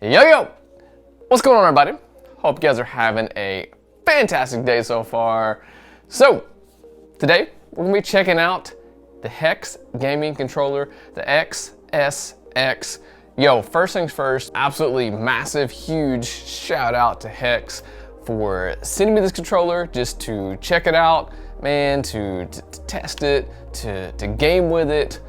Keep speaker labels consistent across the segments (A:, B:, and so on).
A: Yo, what's going on, everybody? Hope you guys are having a fantastic day so far. So, today we're gonna be checking out the HexGaming Controller, the XSX. Yo, first things first, absolutely massive, huge shout out to Hex for sending me this controller just to check it out, man, to test it, to game with it.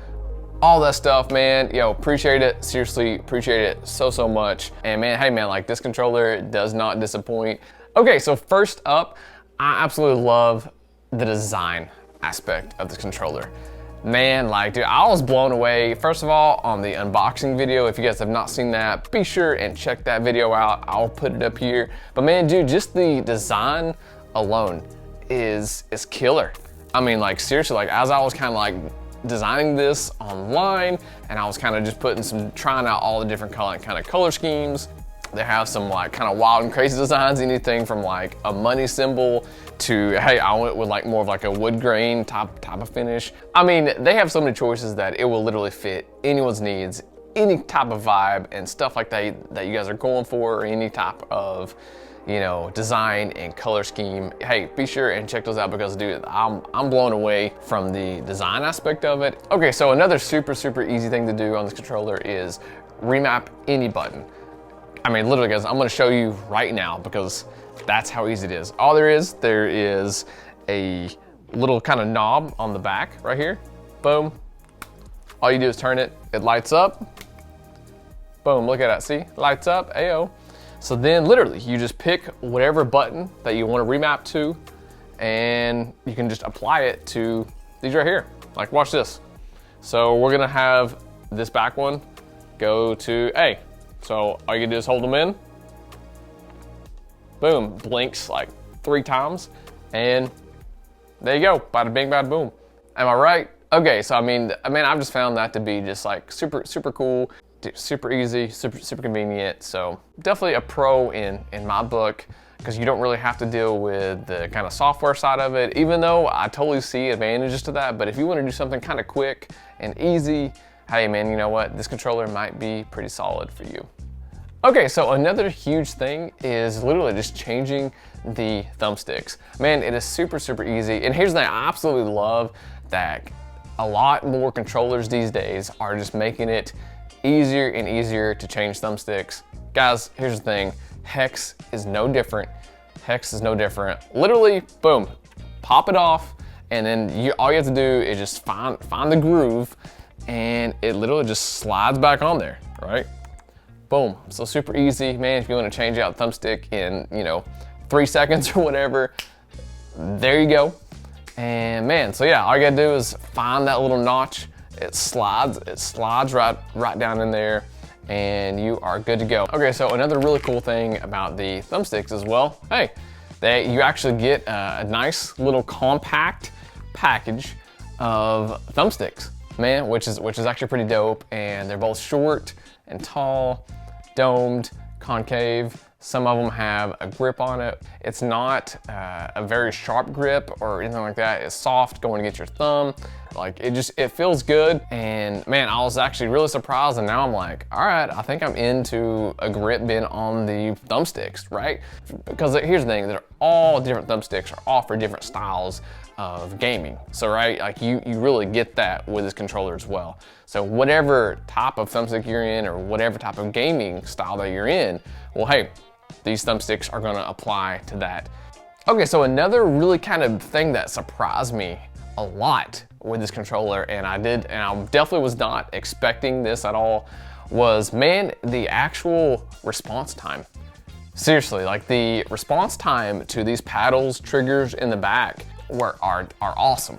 A: All that stuff, man. Yo, appreciate it. Seriously, appreciate it so much. And man, hey man, like this controller does not disappoint. Okay, so first up, I absolutely love the design aspect of this controller. Man, like dude, I was blown away. First of all, on the unboxing video, if you guys have not seen that, be sure and check that video out. I'll put it up here. But man, dude, just the design alone is killer. I mean, like seriously, like as I was kind of like designing this online, and I was kind of just trying out all the different kind of color schemes. They have some like kind of wild and crazy designs, anything from like a money symbol to, hey, I went with like more of like a wood grain type of finish. I mean, they have so many choices that it will literally fit anyone's needs, any type of vibe and stuff like that you guys are going for, or any type of, you know, design and color scheme. Hey, be sure and check those out because dude, I'm blown away from the design aspect of it. Okay, so another super easy thing to do on this controller is remap any button. I mean, literally guys, I'm gonna show you right now because that's how easy it is. All there is a little kind of knob on the back right here. Boom. All you do is turn it, it lights up. Boom, look at that, see? Lights up, ayo. So then literally you just pick whatever button that you want to remap to, and you can just apply it to these right here. Like watch this. So we're gonna have this back one go to A. So all you can do is hold them in. Boom, blinks like 3 times, and there you go, bada bing, bada boom. Am I right? Okay, so I mean, I've just found that to be just like super cool. Super easy, super convenient. So definitely a pro in my book because you don't really have to deal with the kind of software side of it, even though I totally see advantages to that. But if you want to do something kind of quick and easy, hey man, you know what? This controller might be pretty solid for you. Okay, so another huge thing is literally just changing the thumbsticks. Man, it is super easy. And here's the thing, I absolutely love that a lot more controllers these days are just making it easier and easier to change thumbsticks. Guys, here's the thing, Hex is no different. Hex is no different. Literally, boom, pop it off, and then all you have to do is just find the groove, and it literally just slides back on there, right? Boom, so super easy, man. If you want to change out thumbstick in, you know, 3 seconds or whatever, there you go. And man, so yeah, all you gotta do is find that little notch. It slides right down in there, and you are good to go. Okay, so another really cool thing about the thumbsticks as well, hey, you actually get a nice little compact package of thumbsticks, man, which is actually pretty dope. And they're both short and tall, domed, concave. Some of them have a grip on it. It's not a very sharp grip or anything like that. It's soft going against your thumb. Like it feels good. And man, I was actually really surprised, and now I'm like, all right, I think I'm into a grip bin on the thumbsticks, right? Because here's the thing, they're all different thumbsticks are all for different styles of gaming. So right, like you really get that with this controller as well. So whatever type of thumbstick you're in or whatever type of gaming style that you're in, well, hey, these thumbsticks are gonna apply to that. Okay, so another really kind of thing that surprised me a lot with this controller, and I definitely was not expecting this at all, was, man, the actual response time. Seriously, like the response time to these paddles, triggers in the back are awesome.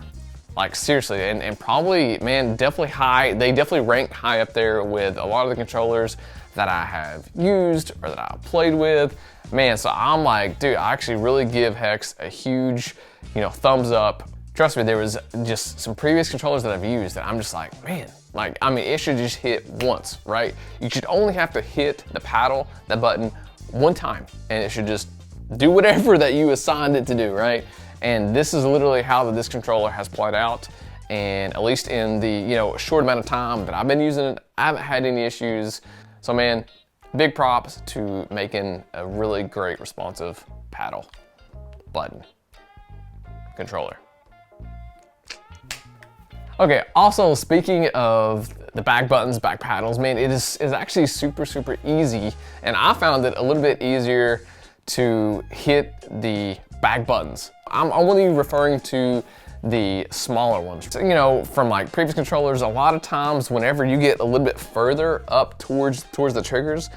A: Like seriously, and probably, man, definitely high. They definitely rank high up there with a lot of the controllers that I have used or that I've played with. Man, so I'm like, dude, I actually really give Hex a huge, you know, thumbs up. Trust me, there was just some previous controllers that I've used that I'm just like, man, like, I mean, it should just hit once, right? You should only have to hit the paddle, the button, 1 time, and it should just do whatever that you assigned it to do, right? And this is literally how this controller has played out. And at least in the, you know, short amount of time that I've been using it, I haven't had any issues. So man, big props to making a really great responsive paddle button controller. Okay, also speaking of the back buttons, back paddles, man, it is actually super easy, and I found it a little bit easier to hit the back buttons. I'm only referring to the smaller ones. You know, from like previous controllers, a lot of times whenever you get a little bit further up towards the triggers,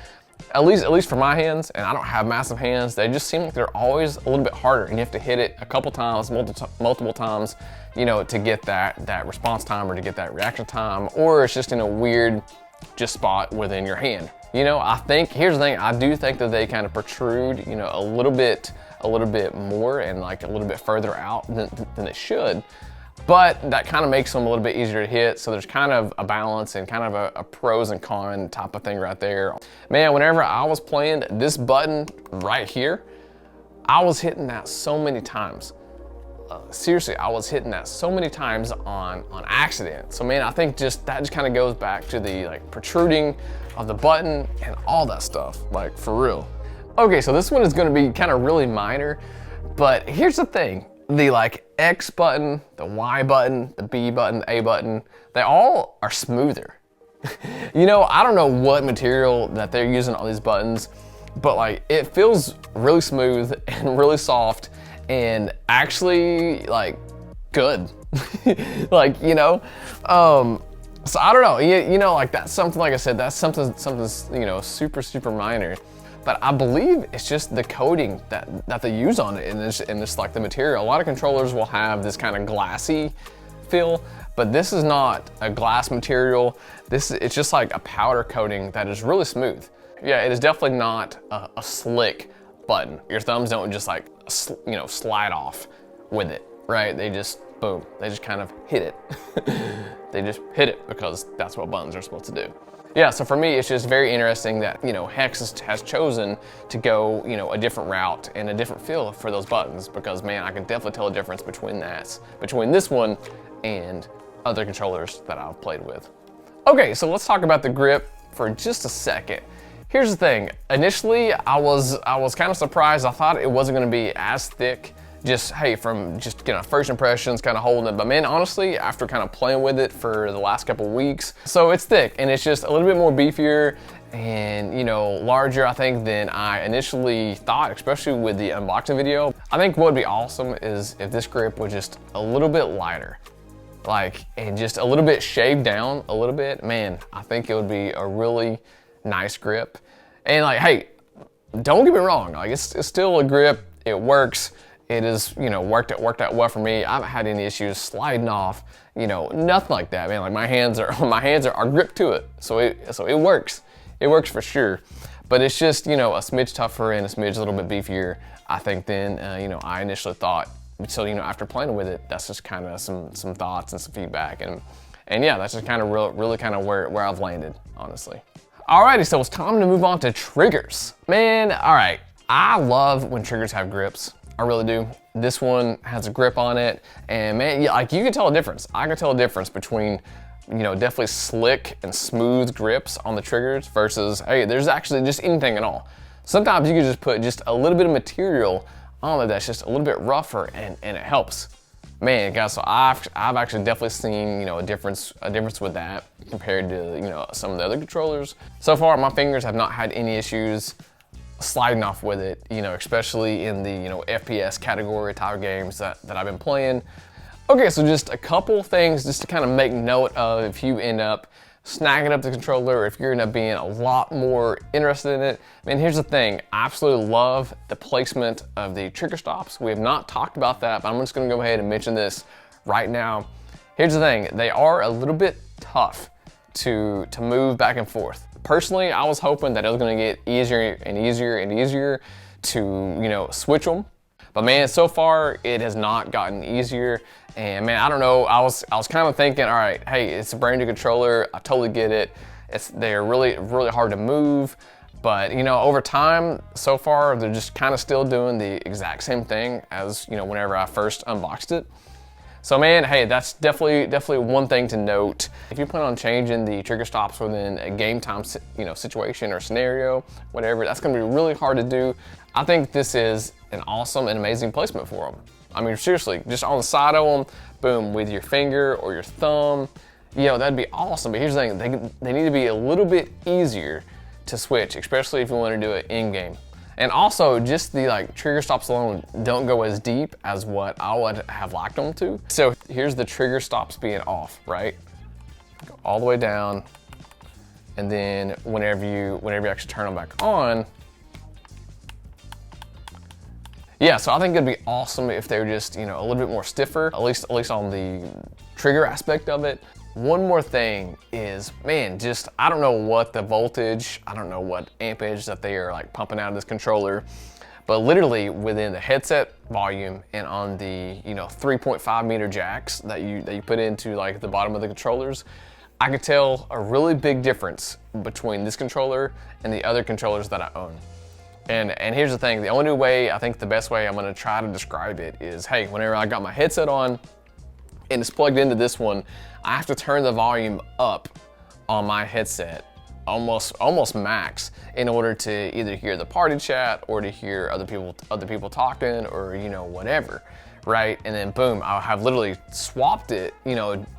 A: at least for my hands, and I don't have massive hands, they just seem like they're always a little bit harder, and you have to hit it a couple times, multiple times, you know, to get that response time or to get that reaction time, or it's just in a weird just spot within your hand. You know, here's the thing, I do think that they kind of protrude, you know, a little bit more and like a little bit further out than it should. But that kind of makes them a little bit easier to hit. So there's kind of a balance and kind of a pros and cons type of thing right there. Man, whenever I was playing this button right here, I was hitting that so many times. Seriously, I was hitting that so many times on accident. So man, I think that just kind of goes back to the like protruding of the button and all that stuff, like for real. Okay, so this one is gonna be kind of really minor, but here's the thing. The like X button, the Y button, the B button, the A button, they all are smoother. You know, I don't know what material that they're using on these buttons, but like it feels really smooth and really soft and actually like good. Like, you know, so I don't know, you know, like that's something, like I said, that's something, you know, super minor. But I believe it's just the coating that they use on it, and it's like the material. A lot of controllers will have this kind of glassy feel, but this is not a glass material. It's just like a powder coating that is really smooth. Yeah, it is definitely not a slick button. Your thumbs don't just like, you know, slide off with it, right? They just, boom, they just kind of hit it. They just hit it because that's what buttons are supposed to do. Yeah, so for me, it's just very interesting that, you know, Hex has chosen to go, you know, a different route and a different feel for those buttons, because man, I can definitely tell a difference between this one and other controllers that I've played with. Okay, so let's talk about the grip for just a second. Here's the thing, initially I was kind of surprised. I thought it wasn't gonna be as thick, just, hey, from just, you know, first impressions, kind of holding it. But man, honestly, after kind of playing with it for the last couple weeks, so it's thick and it's just a little bit more beefier and, you know, larger, I think, than I initially thought, especially with the unboxing video. I think what would be awesome is if this grip was just a little bit lighter, like, and just a little bit shaved down a little bit. Man, I think it would be a really nice grip. And like, hey, don't get me wrong, like it's still a grip, it works. It is, you know, worked out well for me. I haven't had any issues sliding off, you know, nothing like that, man. Like my hands are gripped to it, so it works. It works for sure. But it's just, you know, a smidge tougher and a smidge a little bit beefier, I think, than you know, I initially thought. So, you know, after playing with it, that's just kind of some thoughts and some feedback, and yeah, that's just kind of really kind of where I've landed, honestly. Alrighty, so it's time to move on to triggers. Man, all right, I love when triggers have grips. I really do. This one has a grip on it, and man, yeah, like you can tell a difference. I can tell a difference between, you know, definitely slick and smooth grips on the triggers versus, hey, there's actually just anything at all. Sometimes you can just put just a little bit of material on it that's just a little bit rougher, and it helps. Man, guys, so I've actually definitely seen, you know, a difference with that compared to, you know, some of the other controllers. So far, my fingers have not had any issues sliding off with it, you know, especially in the, you know, FPS category type of games that I've been playing. Okay, so just a couple things just to kind of make note of if you end up snagging up the controller, or if you end up being a lot more interested in it. Man, here's the thing, I absolutely love the placement of the trigger stops. We have not talked about that, but I'm just gonna go ahead and mention this right now. Here's the thing, they are a little bit tough to move back and forth. Personally, I was hoping that it was gonna get easier and easier to, you know, switch them. But man, so far it has not gotten easier. And man, I don't know, I was kind of thinking, all right, hey, it's a brand new controller, I totally get it. They're really hard to move. But you know, over time, so far, they're just kind of still doing the exact same thing as, you know, whenever I first unboxed it. So man, hey, that's definitely one thing to note. If you plan on changing the trigger stops within a game time, situation or scenario, whatever, that's gonna be really hard to do. I think this is an awesome and amazing placement for them. I mean, seriously, just on the side of them, boom, with your finger or your thumb, that'd be awesome. But here's the thing, they need to be a little bit easier to switch, especially if you want to do it in-game. And also, just the trigger stops alone don't go as deep as what I would have liked them to. So here's the trigger stops being off, right? Go all the way down, and then whenever you actually turn them back on, yeah, so I think it'd be awesome if they were just, a little bit more stiffer, at least on the trigger aspect of it. One more thing is, man, I don't know what the voltage, I don't know what ampage that they are pumping out of this controller, but literally within the headset volume and on the 3.5 meter jacks that you put into the bottom of the controllers, I could tell a really big difference between this controller and the other controllers that I own. And here's the thing, the only way, I think the best way I'm gonna try to describe it is, hey, whenever I got my headset on and it's plugged into this one, I have to turn the volume up on my headset almost max in order to either hear the party chat or to hear other people talking or whatever, right? And then boom, I have literally swapped it,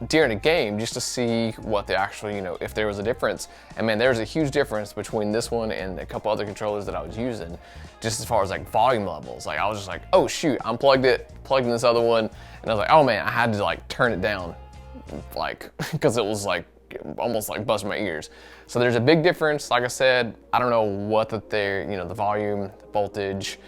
A: during a game just to see what they actually, if there was a difference. And man, there's a huge difference between this one and a couple other controllers that I was using, just as far as volume levels. I was just like, oh shoot, I plugged in this other one, and I was like, oh man, I had to turn it down, because it was almost buzzing my ears. So there's a big difference. Like I said, I don't know what the volume, voltage,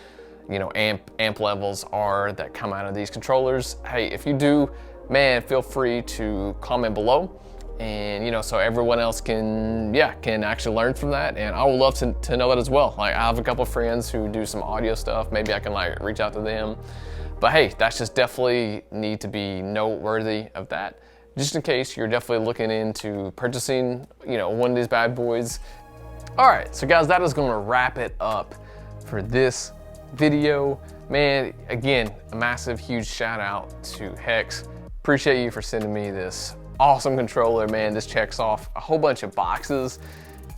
A: amp levels are that come out of these controllers. Hey, if you do, man, feel free to comment below, and so everyone else can actually learn from that. And I would love to know that as well. I have a couple friends who do some audio stuff. Maybe I can reach out to them. But hey, that's just definitely need to be noteworthy of that. Just in case you're definitely looking into purchasing, one of these bad boys. All right, so guys, that is gonna wrap it up for this video. Man, again, a massive, huge shout out to Hex. Appreciate you for sending me this awesome controller, man. This checks off a whole bunch of boxes.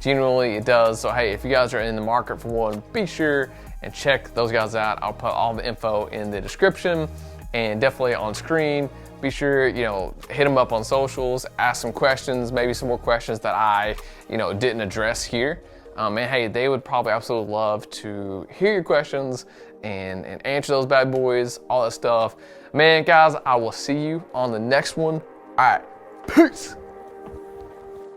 A: Genuinely, it does. So hey, if you guys are in the market for one, be sure and check those guys out. I'll put all the info in the description and definitely on screen. Be sure, hit them up on socials, ask some questions, maybe some more questions that I, didn't address here. And hey, they would probably absolutely love to hear your questions and answer those bad boys, all that stuff. Man, guys, I will see you on the next one. All right, peace.